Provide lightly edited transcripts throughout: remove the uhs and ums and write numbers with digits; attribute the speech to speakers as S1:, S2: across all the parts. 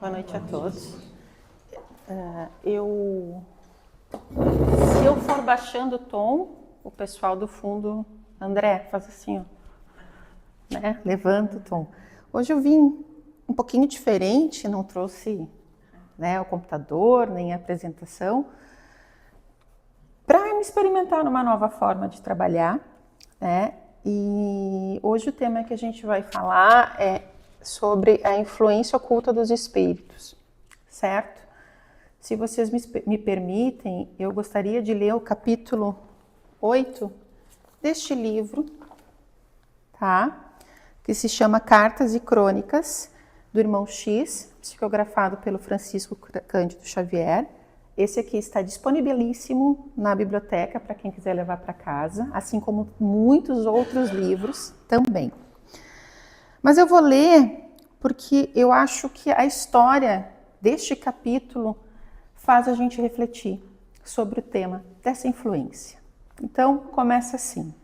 S1: Boa noite a todos. Se eu for baixando o tom, o pessoal do fundo, André, faz assim, ó, né? Levanta o tom. Hoje eu vim um pouquinho diferente, não trouxe, né, o computador, nem a apresentação, para me experimentar numa nova forma de trabalhar, né? E hoje o tema que a gente vai falar é sobre a influência oculta dos espíritos, certo? Se vocês me permitem, eu gostaria de ler o capítulo 8 deste livro, tá? Que se chama Cartas e Crônicas, do Irmão X, psicografado pelo Francisco Cândido Xavier. Esse aqui está disponibilíssimo na biblioteca para quem quiser levar para casa, assim como muitos outros livros também. Mas eu vou ler porque eu acho que a história deste capítulo faz a gente refletir sobre o tema dessa influência. Então, começa assim.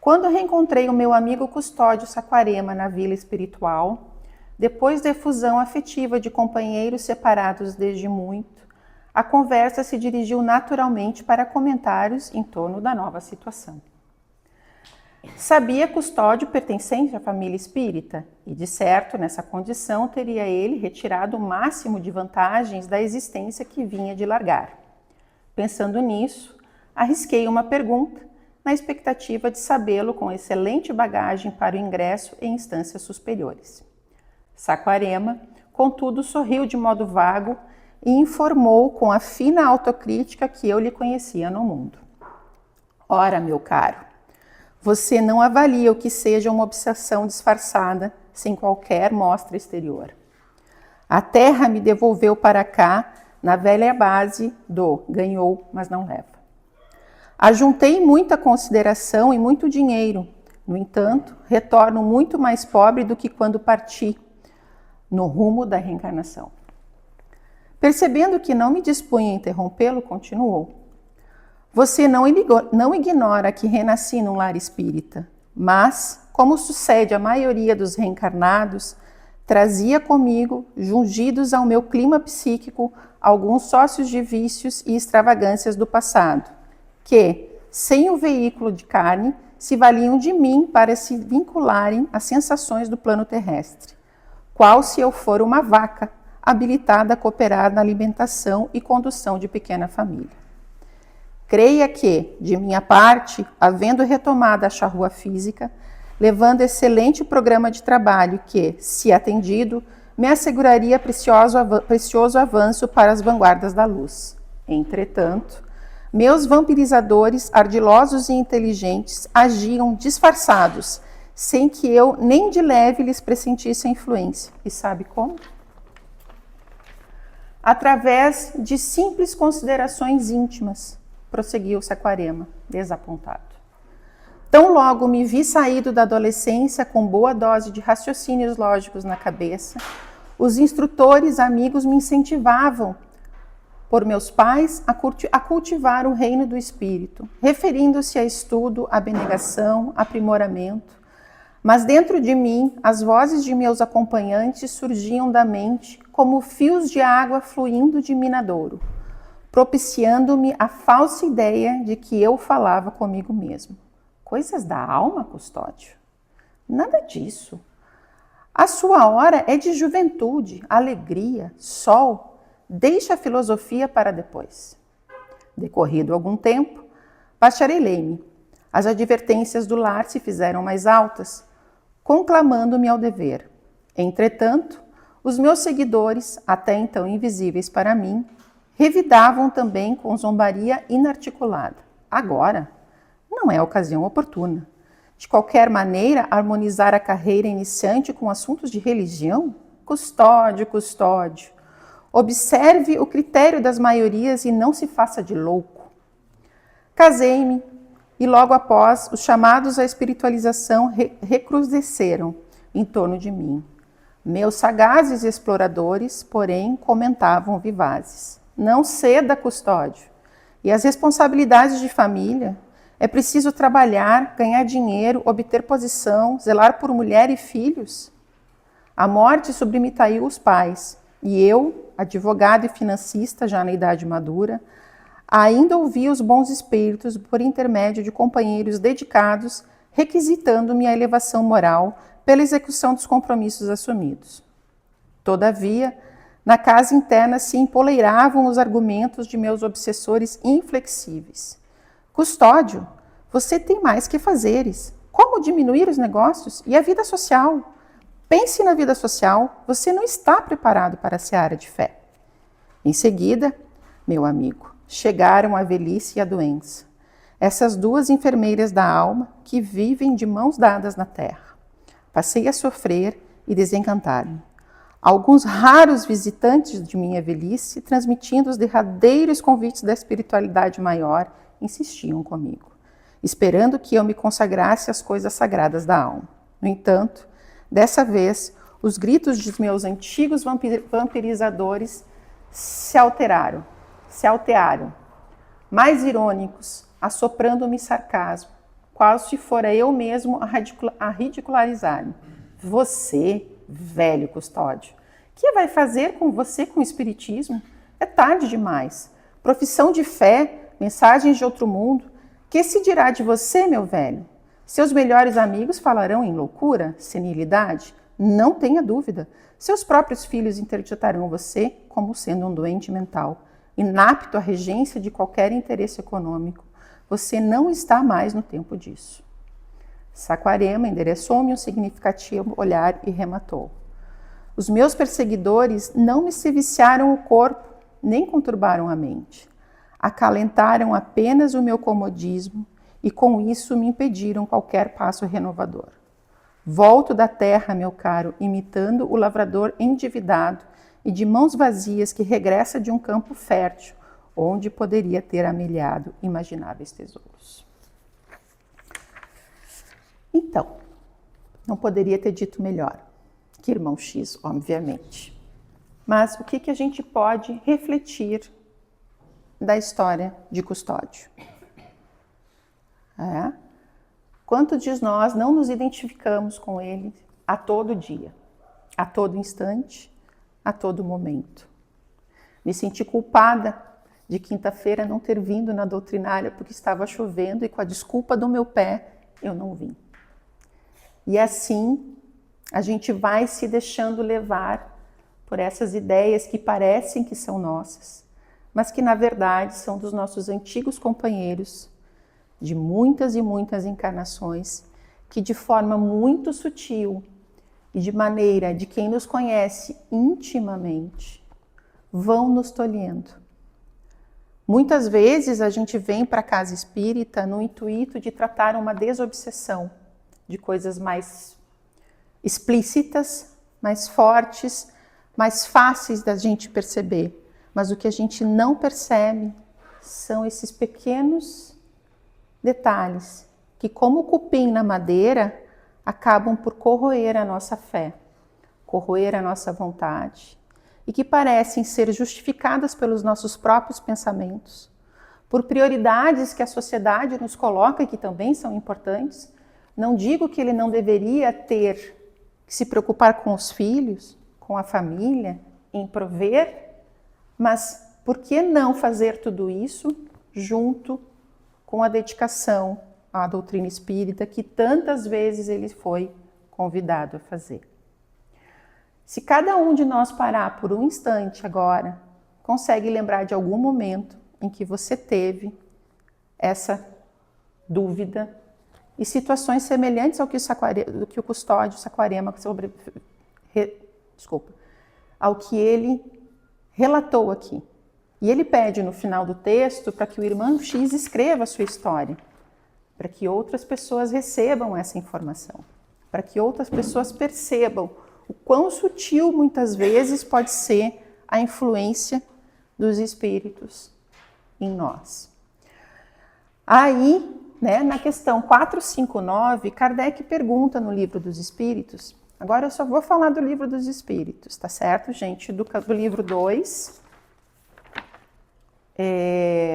S1: Quando reencontrei o meu amigo Custódio Saquarema na Vila Espiritual, depois da efusão afetiva de companheiros separados desde muito, a conversa se dirigiu naturalmente para comentários em torno da nova situação. Sabia Custódio pertencente à família espírita e, de certo, nessa condição teria ele retirado o máximo de vantagens da existência que vinha de largar. Pensando nisso, arrisquei uma pergunta na expectativa de sabê-lo com excelente bagagem para o ingresso em instâncias superiores. Saquarema, contudo, sorriu de modo vago e informou com a fina autocrítica que eu lhe conhecia no mundo. Ora, meu caro, você não avalia o que seja uma obsessão disfarçada, sem qualquer mostra exterior. A terra me devolveu para cá, na velha base do ganhou, mas não leva. Ajuntei muita consideração e muito dinheiro. No entanto, retorno muito mais pobre do que quando parti, no rumo da reencarnação. Percebendo que não me dispunha a interrompê-lo, continuou. Você não ignora que renasci num lar espírita, mas, como sucede à maioria dos reencarnados, trazia comigo, jungidos ao meu clima psíquico, alguns sócios de vícios e extravagâncias do passado, que, sem o veículo de carne, se valiam de mim para se vincularem às sensações do plano terrestre, qual se eu for uma vaca, habilitada a cooperar na alimentação e condução de pequena família. Creia que, de minha parte, havendo retomado a charrua física, levando excelente programa de trabalho que, se atendido, me asseguraria precioso avanço para as vanguardas da luz. Entretanto, meus vampirizadores, ardilosos e inteligentes, agiam disfarçados, sem que eu nem de leve lhes pressentisse a influência. E sabe como? Através de simples considerações íntimas, prosseguiu Saquarema, desapontado. Tão logo me vi saído da adolescência com boa dose de raciocínios lógicos na cabeça, os instrutores amigos me incentivavam, por meus pais, a cultivar o reino do espírito, referindo-se a estudo, abnegação, aprimoramento. Mas dentro de mim, as vozes de meus acompanhantes surgiam da mente como fios de água fluindo de minadouro, propiciando-me a falsa ideia de que eu falava comigo mesmo. Coisas da alma, Custódio? Nada disso. A sua hora é de juventude, alegria, sol. Deixa a filosofia para depois. Decorrido algum tempo, bacharelei-me. As advertências do lar se fizeram mais altas, conclamando-me ao dever. Entretanto, os meus seguidores, até então invisíveis para mim, revidavam também com zombaria inarticulada. Agora, não é a ocasião oportuna. De qualquer maneira, harmonizar a carreira iniciante com assuntos de religião? Custódio, Custódio. Observe o critério das maiorias e não se faça de louco. Casei-me e logo após os chamados à espiritualização recrudesceram em torno de mim. Meus sagazes exploradores, porém, comentavam vivazes. Não ceda, Custódio. E as responsabilidades de família? É preciso trabalhar, ganhar dinheiro, obter posição, zelar por mulher e filhos? A morte submetaiu os pais, E eu, advogado e financista já na idade madura, ainda ouvia os bons espíritos por intermédio de companheiros dedicados, requisitando-me a elevação moral pela execução dos compromissos assumidos. Todavia, na casa interna se empoleiravam os argumentos de meus obsessores inflexíveis. Custódio, você tem mais que fazeres. Como diminuir os negócios e a vida social? Pense na vida social, você não está preparado para a seara de fé. Em seguida, meu amigo, chegaram a velhice e a doença. Essas duas enfermeiras da alma que vivem de mãos dadas na terra. Passei a sofrer e desencantar-me. Alguns raros visitantes de minha velhice, transmitindo os derradeiros convites da espiritualidade maior, insistiam comigo, esperando que eu me consagrasse às coisas sagradas da alma. No entanto, dessa vez, os gritos dos meus antigos vampirizadores se altearam, mais irônicos, assoprando-me sarcasmo, quase se fora eu mesmo a ridicularizar-me. Você, velho Custódio, que vai fazer com você com o espiritismo? É tarde demais. Profissão de fé, mensagens de outro mundo. Que se dirá de você, meu velho? Seus melhores amigos falarão em loucura, senilidade? Não tenha dúvida. Seus próprios filhos interditarão você como sendo um doente mental, inapto à regência de qualquer interesse econômico. Você não está mais no tempo disso. Saquarema endereçou-me um significativo olhar e rematou. Os meus perseguidores não me serviciaram o corpo, nem conturbaram a mente. Acalentaram apenas o meu comodismo e com isso me impediram qualquer passo renovador. Volto da terra, meu caro, imitando o lavrador endividado e de mãos vazias que regressa de um campo fértil, onde poderia ter amelhado imagináveis tesouros. Então, não poderia ter dito melhor que irmão X, obviamente. Mas o que a gente pode refletir da história de Custódio? Quantos de nós não nos identificamos com ele a todo dia, a todo instante, a todo momento? Me senti culpada de quinta-feira não ter vindo na doutrinária porque estava chovendo e com a desculpa do meu pé eu não vim. E assim a gente vai se deixando levar por essas ideias que parecem que são nossas, mas que na verdade são dos nossos antigos companheiros de muitas e muitas encarnações, que de forma muito sutil e de maneira de quem nos conhece intimamente, vão nos tolhendo. Muitas vezes a gente vem para a casa espírita no intuito de tratar uma desobsessão de coisas mais explícitas, mais fortes, mais fáceis da gente perceber. Mas o que a gente não percebe são esses pequenos detalhes que, como cupim na madeira, acabam por corroer a nossa fé, corroer a nossa vontade e que parecem ser justificadas pelos nossos próprios pensamentos, por prioridades que a sociedade nos coloca e que também são importantes. Não digo que ele não deveria ter que se preocupar com os filhos, com a família, em prover, mas por que não fazer tudo isso junto com a dedicação à doutrina espírita que tantas vezes ele foi convidado a fazer? Se cada um de nós parar por um instante agora, consegue lembrar de algum momento em que você teve essa dúvida e situações semelhantes ao que o Custódio Saquarema ao que ele relatou aqui. E ele pede no final do texto para que o irmão X escreva a sua história, para que outras pessoas recebam essa informação, para que outras pessoas percebam o quão sutil muitas vezes pode ser a influência dos espíritos em nós. Aí, na questão 459, Kardec pergunta no Livro dos Espíritos, agora eu só vou falar do Livro dos Espíritos, tá certo, gente? Do livro 2,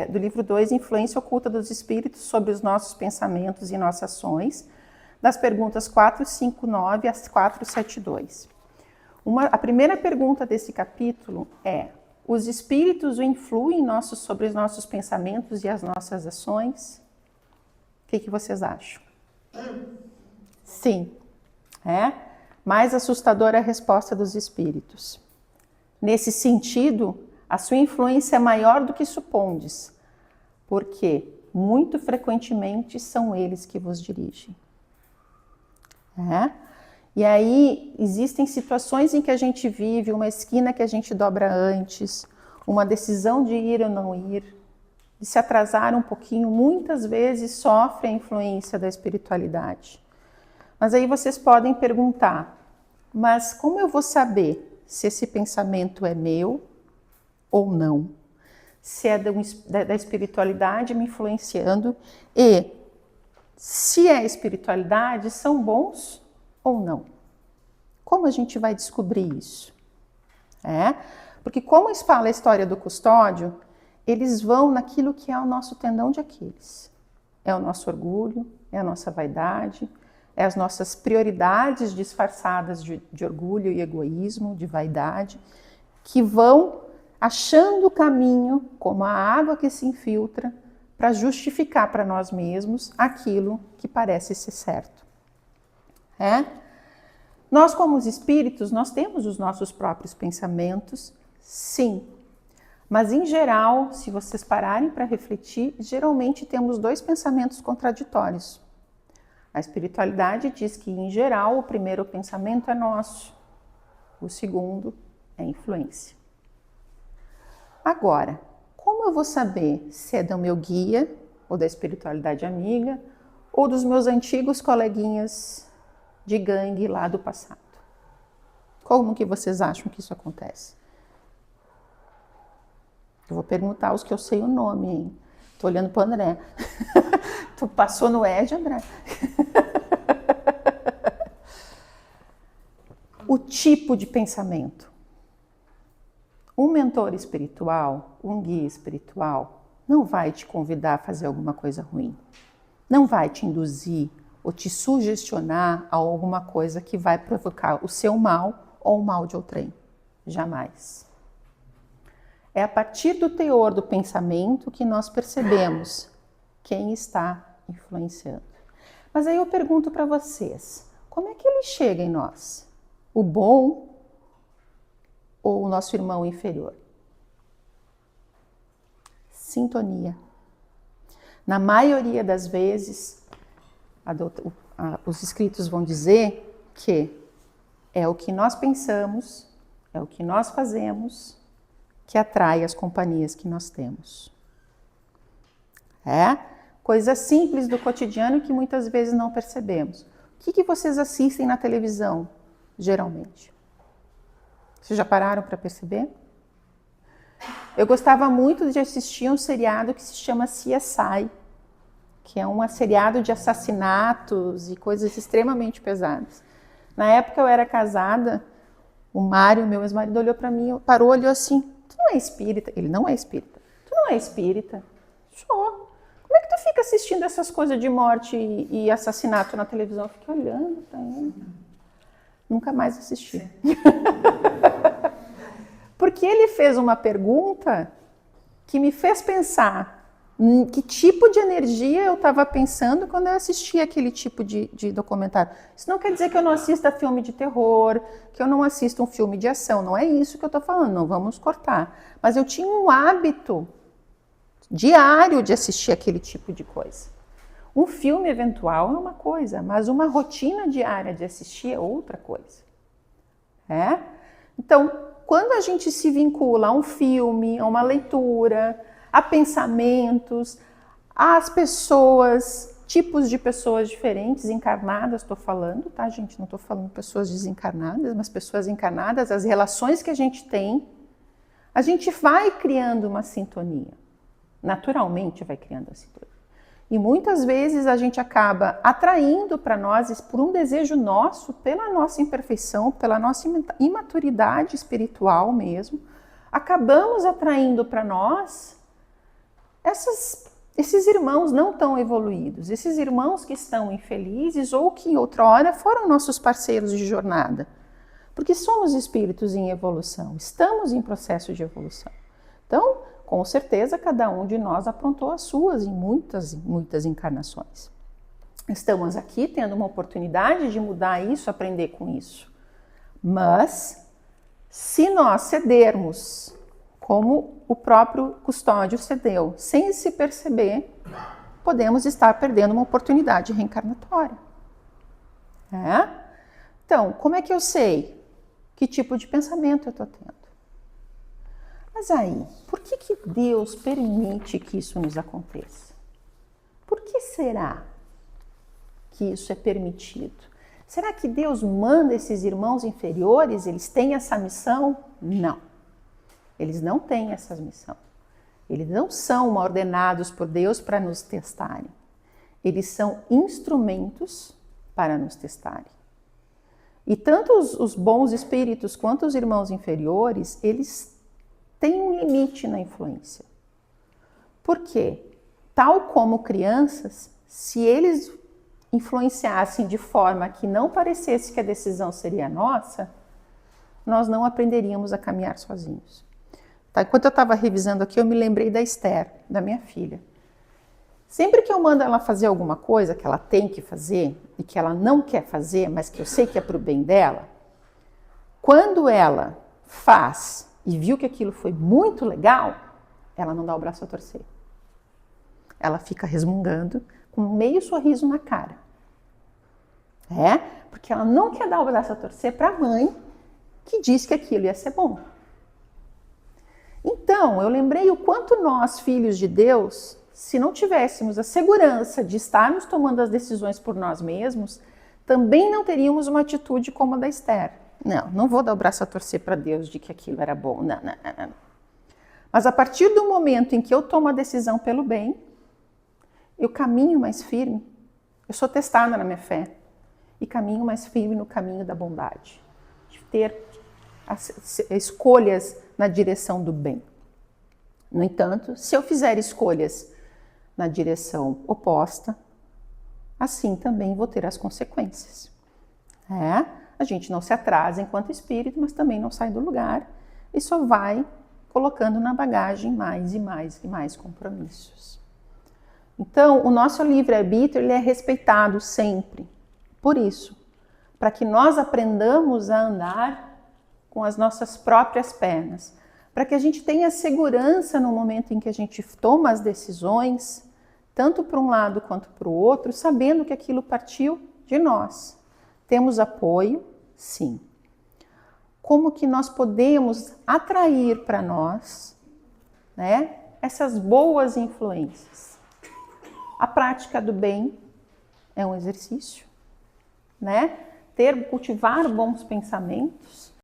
S1: do livro 2, Influência Oculta dos Espíritos sobre os nossos pensamentos e nossas ações, das perguntas 459 a 472. A primeira pergunta desse capítulo é: os espíritos influem sobre os nossos pensamentos e as nossas ações? O que vocês acham? Sim. Mais assustadora é a resposta dos espíritos. Nesse sentido, a sua influência é maior do que supondes, porque muito frequentemente são eles que vos dirigem. E aí existem situações em que a gente vive, uma esquina que a gente dobra antes, uma decisão de ir ou não ir, de se atrasar um pouquinho, muitas vezes sofre a influência da espiritualidade. Mas aí vocês podem perguntar, mas como eu vou saber se esse pensamento é meu ou não? Se é da espiritualidade me influenciando e se é espiritualidade, são bons ou não? Como a gente vai descobrir isso? Porque como fala a história do custódio, eles vão naquilo que é o nosso tendão de Aquiles. É o nosso orgulho, é a nossa vaidade, é as nossas prioridades disfarçadas de orgulho e egoísmo, de vaidade, que vão achando o caminho, como a água que se infiltra, para justificar para nós mesmos aquilo que parece ser certo. Nós, como os espíritos, nós temos os nossos próprios pensamentos, sim. Mas, em geral, se vocês pararem para refletir, geralmente temos dois pensamentos contraditórios. A espiritualidade diz que, em geral, o primeiro pensamento é nosso, o segundo é influência. Agora, como eu vou saber se é do meu guia, ou da espiritualidade amiga, ou dos meus antigos coleguinhas de gangue lá do passado? Como que vocês acham que isso acontece? Eu vou perguntar os que eu sei o nome, hein? Tô olhando para o André. Tu passou no Ed, André? O tipo de pensamento. Um mentor espiritual, um guia espiritual, não vai te convidar a fazer alguma coisa ruim. Não vai te induzir ou te sugestionar a alguma coisa que vai provocar o seu mal ou o mal de outrem. Jamais. É a partir do teor do pensamento que nós percebemos quem está influenciando. Mas aí eu pergunto para vocês, como é que ele chega em nós? O bom ou o nosso irmão inferior? Sintonia. Na maioria das vezes, os escritos vão dizer que é o que nós pensamos, é o que nós fazemos, que atrai as companhias que nós temos. Coisas simples do cotidiano que muitas vezes não percebemos. O que vocês assistem na televisão, geralmente? Vocês já pararam para perceber? Eu gostava muito de assistir um seriado que se chama CSI, que é um seriado de assassinatos e coisas extremamente pesadas. Na época eu era casada, o Mário, meu ex-marido, olhou para mim, parou, olhou assim: tu não é espírita? Ele não é espírita. Tu não é espírita? Sou. Como é que tu fica assistindo essas coisas de morte e assassinato na televisão? Eu fiquei olhando para ele. Nunca mais assisti. Porque ele fez uma pergunta que me fez pensar que tipo de energia eu estava pensando quando eu assistia aquele tipo de documentário. Isso não quer dizer que eu não assista filme de terror, que eu não assista um filme de ação. Não é isso que eu estou falando, não vamos cortar. Mas eu tinha um hábito diário de assistir aquele tipo de coisa. Um filme eventual é uma coisa, mas uma rotina diária de assistir é outra coisa. Então, quando a gente se vincula a um filme, a uma leitura, a pensamentos, às pessoas, tipos de pessoas diferentes, encarnadas, estou falando, tá, gente? Não estou falando pessoas desencarnadas, mas pessoas encarnadas, as relações que a gente tem, a gente vai criando uma sintonia. Naturalmente vai criando a sintonia. E muitas vezes a gente acaba atraindo para nós, por um desejo nosso, pela nossa imperfeição, pela nossa imaturidade espiritual mesmo, acabamos atraindo para nós esses irmãos não tão evoluídos, esses irmãos que estão infelizes ou que outrora foram nossos parceiros de jornada. Porque somos espíritos em evolução, estamos em processo de evolução. Então, com certeza, cada um de nós aprontou as suas em muitas encarnações. Estamos aqui tendo uma oportunidade de mudar isso, aprender com isso. Mas, se nós cedermos, como o próprio Custódio cedeu, sem se perceber, podemos estar perdendo uma oportunidade reencarnatória. Então, como é que eu sei que tipo de pensamento eu estou tendo? Mas aí, por que Deus permite que isso nos aconteça? Por que será que isso é permitido? Será que Deus manda esses irmãos inferiores? Eles têm essa missão? Não. Eles não têm essa missão. Eles não são ordenados por Deus para nos testarem. Eles são instrumentos para nos testarem. E tanto os bons espíritos quanto os irmãos inferiores, eles têm um limite na influência. Por quê? Tal como crianças, se eles influenciassem de forma que não parecesse que a decisão seria nossa, nós não aprenderíamos a caminhar sozinhos. Tá? Enquanto eu estava revisando aqui, eu me lembrei da Esther, da minha filha. Sempre que eu mando ela fazer alguma coisa que ela tem que fazer e que ela não quer fazer, mas que eu sei que é para o bem dela, quando ela faz e viu que aquilo foi muito legal, ela não dá o braço a torcer. Ela fica resmungando com meio sorriso na cara. Porque ela não quer dar o braço a torcer para a mãe que disse que aquilo ia ser bom. Então, eu lembrei o quanto nós, filhos de Deus, se não tivéssemos a segurança de estarmos tomando as decisões por nós mesmos, também não teríamos uma atitude como a da Esther. Não vou dar o braço a torcer para Deus de que aquilo era bom. Não. Mas a partir do momento em que eu tomo a decisão pelo bem, eu caminho mais firme. Eu sou testada na minha fé e caminho mais firme no caminho da bondade, de ter escolhas na direção do bem. No entanto, se eu fizer escolhas na direção oposta, assim também vou ter as consequências. A gente não se atrasa enquanto espírito, mas também não sai do lugar e só vai colocando na bagagem mais e mais e mais compromissos. Então, o nosso livre-arbítrio ele é respeitado sempre. Por isso, para que nós aprendamos a andar com as nossas próprias pernas, para que a gente tenha segurança no momento em que a gente toma as decisões, tanto para um lado quanto para o outro, sabendo que aquilo partiu de nós. Temos apoio? Sim. Como que nós podemos atrair para nós, essas boas influências? A prática do bem é um exercício, cultivar bons pensamentos